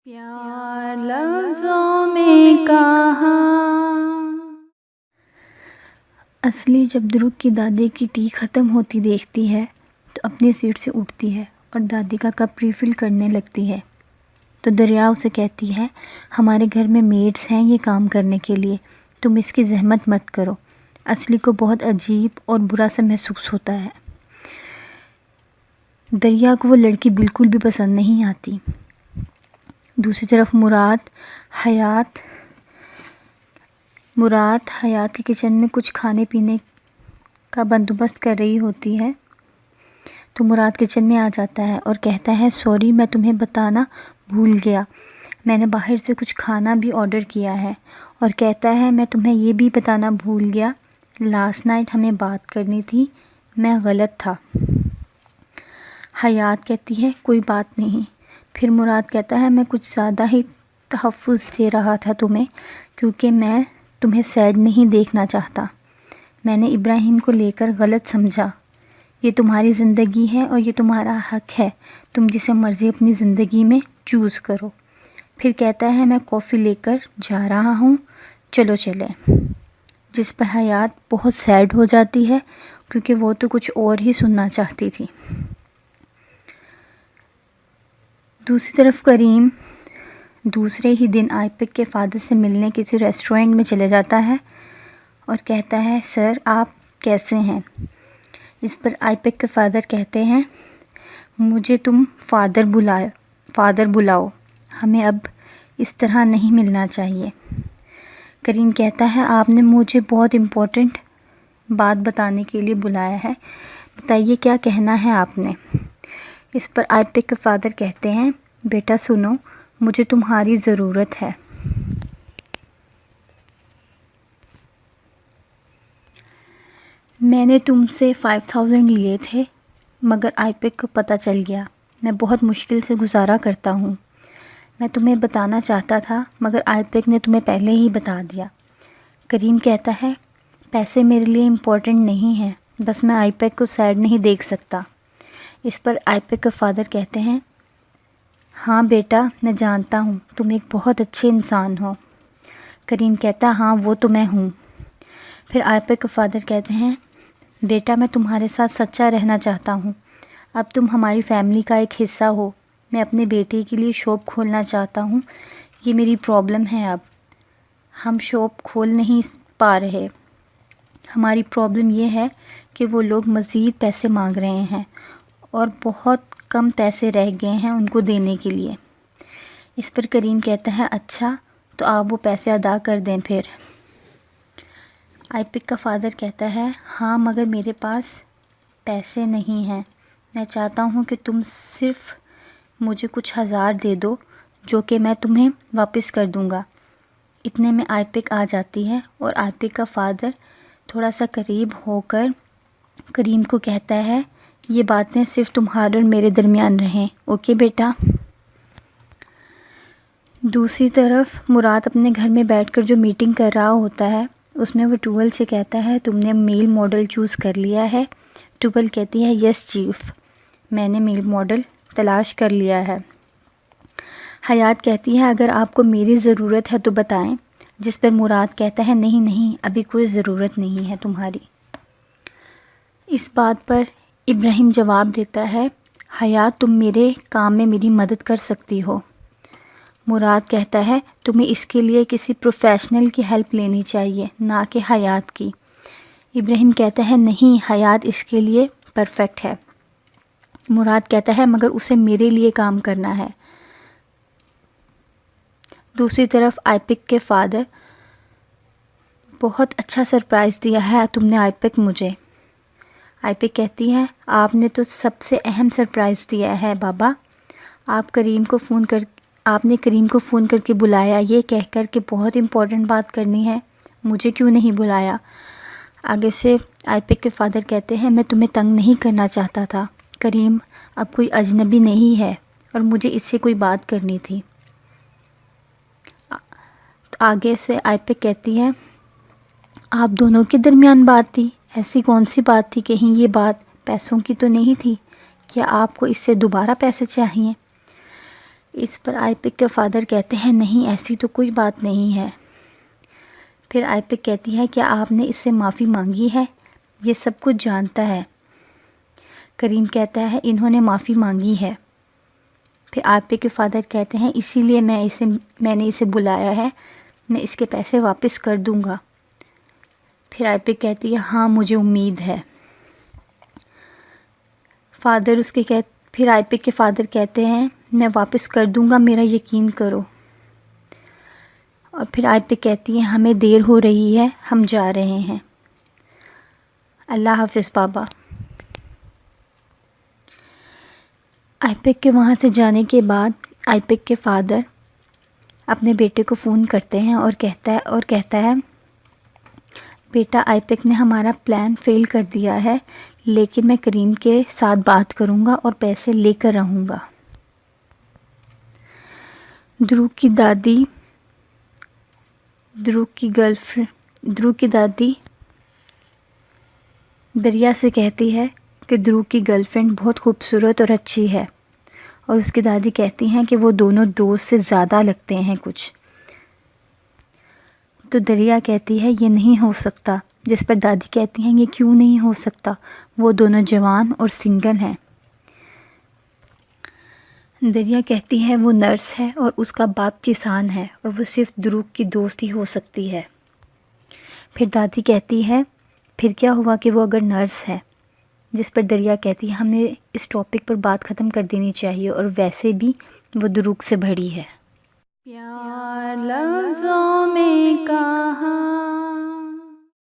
پیار لفظوں میں کہا۔ اصلی جب دروگ کی دادی کی ٹی ختم ہوتی دیکھتی ہے تو اپنی سیٹ سے اٹھتی ہے اور دادی کا کپ ریفل کرنے لگتی ہے تو دریا اسے کہتی ہے، ہمارے گھر میں میڈس ہیں یہ کام کرنے کے لیے، تم اس کی زحمت مت کرو۔ اصلی کو بہت عجیب اور برا سا محسوس ہوتا ہے۔ دریا کو وہ لڑکی بالکل بھی پسند نہیں آتی۔ دوسری طرف مراد حیات کے کچن میں کچھ کھانے پینے کا بندوبست کر رہی ہوتی ہے تو مراد کچن میں آ جاتا ہے اور کہتا ہے، سوری میں تمہیں بتانا بھول گیا، میں نے باہر سے کچھ کھانا بھی آرڈر کیا ہے، اور کہتا ہے میں تمہیں یہ بھی بتانا بھول گیا، لاسٹ نائٹ ہمیں بات کرنی تھی، میں غلط تھا۔ حیات کہتی ہے کوئی بات نہیں۔ پھر مراد کہتا ہے میں کچھ زیادہ ہی تحفظ دے رہا تھا تمہیں، کیونکہ میں تمہیں سیڈ نہیں دیکھنا چاہتا، میں نے ابراہیم کو لے کر غلط سمجھا، یہ تمہاری زندگی ہے اور یہ تمہارا حق ہے، تم جسے مرضی اپنی زندگی میں چوز کرو۔ پھر کہتا ہے میں کافی لے کر جا رہا ہوں، چلو چلیں، جس پر حیات بہت سیڈ ہو جاتی ہے کیونکہ وہ تو کچھ اور ہی سننا چاہتی تھی۔ دوسری طرف کریم دوسرے ہی دن آئپک کے فادر سے ملنے کسی ریسٹورنٹ میں چلے جاتا ہے اور کہتا ہے، سر آپ کیسے ہیں؟ اس پر آئپک کے فادر کہتے ہیں، مجھے تم فادر بلاؤ، ہمیں اب اس طرح نہیں ملنا چاہیے۔ کریم کہتا ہے، آپ نے مجھے بہت امپورٹنٹ بات بتانے کے لیے بلایا ہے، بتائیے کیا کہنا ہے آپ نے؟ اس پر آئپک کے فادر کہتے ہیں، بیٹا سنو، مجھے تمہاری ضرورت ہے۔ میں نے تم سے 5000 لیے تھے مگر آئپک کو پتہ چل گیا، میں بہت مشکل سے گزارا کرتا ہوں، میں تمہیں بتانا چاہتا تھا مگر آئپک نے تمہیں پہلے ہی بتا دیا۔ کریم کہتا ہے، پیسے میرے لیے امپورٹنٹ نہیں ہیں، بس میں آئپک کو سیڈ نہیں دیکھ سکتا۔ اس پر آئپک کے فادر کہتے ہیں، ہاں بیٹا میں جانتا ہوں تم ایک بہت اچھے انسان ہو۔ کریم کہتا، ہاں وہ تو میں ہوں۔ پھر آئپک کے فادر کہتے ہیں، بیٹا میں تمہارے ساتھ سچا رہنا چاہتا ہوں، اب تم ہماری فیملی کا ایک حصہ ہو، میں اپنے بیٹے کے لیے شاپ کھولنا چاہتا ہوں، یہ میری پرابلم ہے، اب ہم شاپ کھول نہیں پا رہے، ہماری پرابلم یہ ہے کہ وہ لوگ مزید پیسے مانگ رہے ہیں اور بہت کم پیسے رہ گئے ہیں ان کو دینے کے لیے۔ اس پر کریم کہتا ہے، اچھا تو آپ وہ پیسے ادا کر دیں پھر۔ آئپک کا فادر کہتا ہے، ہاں مگر میرے پاس پیسے نہیں ہیں، میں چاہتا ہوں کہ تم صرف مجھے کچھ ہزار دے دو جو کہ میں تمہیں واپس کر دوں گا۔ اتنے میں آئپک آ جاتی ہے اور آئپک کا فادر تھوڑا سا قریب ہو کر کریم کو کہتا ہے، یہ باتیں صرف تمہارے اور میرے درمیان رہیں، اوکے بیٹا؟ دوسری طرف مراد اپنے گھر میں بیٹھ کر جو میٹنگ کر رہا ہوتا ہے اس میں وہ ٹوبل سے کہتا ہے، تم نے میل ماڈل چوز کر لیا ہے؟ ٹوبل کہتی ہے، یس چیف، میں نے میل ماڈل تلاش کر لیا ہے۔ حیات کہتی ہے، اگر آپ کو میری ضرورت ہے تو بتائیں، جس پر مراد کہتا ہے، نہیں ابھی کوئی ضرورت نہیں ہے تمہاری۔ اس بات پر ابراہیم جواب دیتا ہے، حیات تم میرے کام میں میری مدد کر سکتی ہو۔ مراد کہتا ہے، تمہیں اس کے لیے کسی پروفیشنل کی ہیلپ لینی چاہیے، نہ کہ حیات کی۔ ابراہیم کہتا ہے، نہیں حیات اس کے لیے پرفیکٹ ہے۔ مراد کہتا ہے، مگر اسے میرے لیے کام کرنا ہے۔ دوسری طرف آئپک کے فادر، بہت اچھا سرپرائز دیا ہے تم نے آئپک مجھے۔ آئپک کہتی ہے، آپ نے تو سب سے اہم سرپرائز دیا ہے بابا، آپ نے کریم کو فون کر کے بلایا یہ کہہ کر کہ بہت امپورٹنٹ بات کرنی ہے، مجھے کیوں نہیں بلایا؟ آگے سے آئپک کے فادر کہتے ہیں، میں تمہیں تنگ نہیں کرنا چاہتا تھا، کریم اب کوئی اجنبی نہیں ہے اور مجھے اس سے کوئی بات کرنی تھی۔ آگے سے آئپک کہتی ہے، آپ دونوں کے درمیان بات تھی، ایسی کون سی بات تھی؟ کہیں یہ بات پیسوں کی تو نہیں تھی؟ کیا آپ کو اس سے دوبارہ پیسے چاہیے؟ اس پر آئپک کے فادر کہتے ہیں نہیں ایسی تو کوئی بات نہیں ہے۔ پھر آئپک کہتی ہے کہ آپ نے اس سے معافی مانگی ہے، یہ سب کچھ جانتا ہے۔ کریم کہتا ہے انہوں نے معافی مانگی ہے۔ پھر آئپک کے فادر کہتے ہیں اسی لیے میں نے اسے بلایا ہے، میں اس کے پیسے واپس کر دوں گا۔ پھر آئپک کہتی ہے ہاں مجھے امید ہے۔ پھر آئپک کے فادر کہتے ہیں میں واپس کر دوں گا، میرا یقین کرو۔ اور پھر آئپک کہتی ہے ہمیں دیر ہو رہی ہے، ہم جا رہے ہیں، اللہ حافظ بابا۔ آئپک کے وہاں سے جانے کے بعد آئپک کے فادر اپنے بیٹے کو فون کرتے ہیں اور کہتا ہے بیٹا آئپک نے ہمارا پلان فیل کر دیا ہے، لیکن میں کریم کے ساتھ بات کروں گا اور پیسے لے کر رہوں گا۔ درو کی دادی دریا سے کہتی ہے کہ درو کی گرل فرینڈ بہت خوبصورت اور اچھی ہے، اور اس کی دادی کہتی ہیں کہ وہ دونوں دوست سے زیادہ لگتے ہیں کچھ۔ تو دریا کہتی ہے یہ نہیں ہو سکتا، جس پر دادی کہتی ہیں یہ کیوں نہیں ہو سکتا، وہ دونوں جوان اور سنگل ہیں۔ دریا کہتی ہے وہ نرس ہے اور اس کا باپ کسان ہے اور وہ صرف درو کی دوست ہی ہو سکتی ہے۔ پھر دادی کہتی ہے پھر کیا ہوا کہ وہ اگر نرس ہے، جس پر دریا کہتی ہے ہمیں اس ٹاپک پر بات ختم کر دینی چاہیے، اور ویسے بھی وہ دروغ سے بھری ہے۔ پیار لفظوں میں کہاں